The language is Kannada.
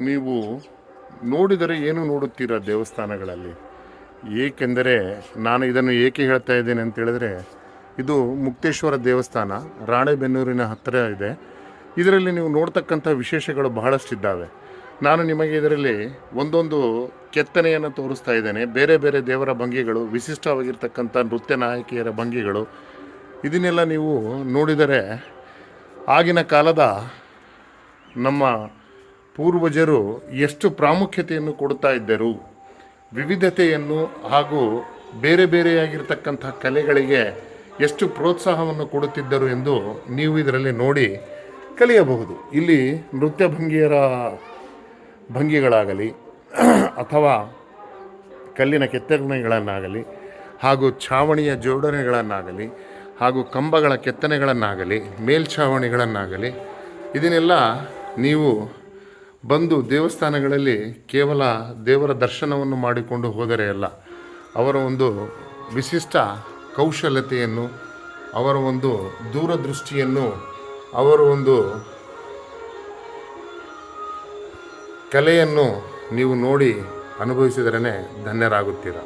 ನೀವು ನೋಡಿದರೆ ಏನು ನೋಡುತ್ತೀರಾ ದೇವಸ್ಥಾನಗಳಲ್ಲಿ? ಏಕೆಂದರೆ ನಾನು ಇದನ್ನು ಏಕೆ ಹೇಳ್ತಾ ಇದ್ದೇನೆ ಅಂತ ಹೇಳಿದ್ರೆ, ಇದು ಮುಕ್ತೇಶ್ವರ ದೇವಸ್ಥಾನ ರಾಣೆಬೆನ್ನೂರಿನ ಹತ್ತಿರ ಇದೆ. ಇದರಲ್ಲಿ ನೀವು ನೋಡ್ತಕ್ಕಂಥ ವಿಶೇಷಗಳು ಬಹಳಷ್ಟಿದ್ದಾವೆ. ನಾನು ನಿಮಗೆ ಇದರಲ್ಲಿ ಒಂದೊಂದು ಕೆತ್ತನೆಯನ್ನು ತೋರಿಸ್ತಾ ಇದ್ದೇನೆ. ಬೇರೆ ಬೇರೆ ದೇವರ ಭಂಗಿಗಳು, ವಿಶಿಷ್ಟವಾಗಿರ್ತಕ್ಕಂಥ ನೃತ್ಯ ನಾಯಕಿಯರ ಭಂಗಿಗಳು, ಇದನ್ನೆಲ್ಲ ನೀವು ನೋಡಿದರೆ ಆಗಿನ ಕಾಲದ ನಮ್ಮ ಪೂರ್ವಜರು ಎಷ್ಟು ಪ್ರಾಮುಖ್ಯತೆಯನ್ನು ಕೊಡ್ತಾ ಇದ್ದರು, ವಿವಿಧತೆಯನ್ನು ಹಾಗೂ ಬೇರೆ ಬೇರೆಯಾಗಿರ್ತಕ್ಕಂಥ ಕಲೆಗಳಿಗೆ ಎಷ್ಟು ಪ್ರೋತ್ಸಾಹವನ್ನು ಕೊಡುತ್ತಿದ್ದರು ಎಂದು ನೀವು ಇದರಲ್ಲಿ ನೋಡಿ ಕಲಿಯಬಹುದು. ಇಲ್ಲಿ ನೃತ್ಯ ಭಂಗಿಗಳಾಗಲಿ ಅಥವಾ ಕಲ್ಲಿನ ಕೆತ್ತನೆಗಳನ್ನಾಗಲಿ ಹಾಗೂ ಛಾವಣಿಯ ಜೋಡಣೆಗಳನ್ನಾಗಲಿ ಹಾಗೂ ಕಂಬಗಳ ಕೆತ್ತನೆಗಳನ್ನಾಗಲಿ ಮೇಲ್ಛಾವಣಿಗಳನ್ನಾಗಲಿ ಇದನ್ನೆಲ್ಲ ನೀವು ಬಂದು ದೇವಸ್ಥಾನಗಳಲ್ಲಿ ಕೇವಲ ದೇವರ ದರ್ಶನವನ್ನು ಮಾಡಿಕೊಂಡು ಹೋದರೆ ಅಲ್ಲ, ಅವರ ಒಂದು ವಿಶಿಷ್ಟ ಕೌಶಲ್ಯತೆಯನ್ನು, ಅವರ ಒಂದು ದೂರದೃಷ್ಟಿಯನ್ನು, ಅವರ ಒಂದು ಕಲೆಯನ್ನು ನೀವು ನೋಡಿ ಅನುಭವಿಸಿದರೇ ಧನ್ಯರಾಗುತ್ತೀರ.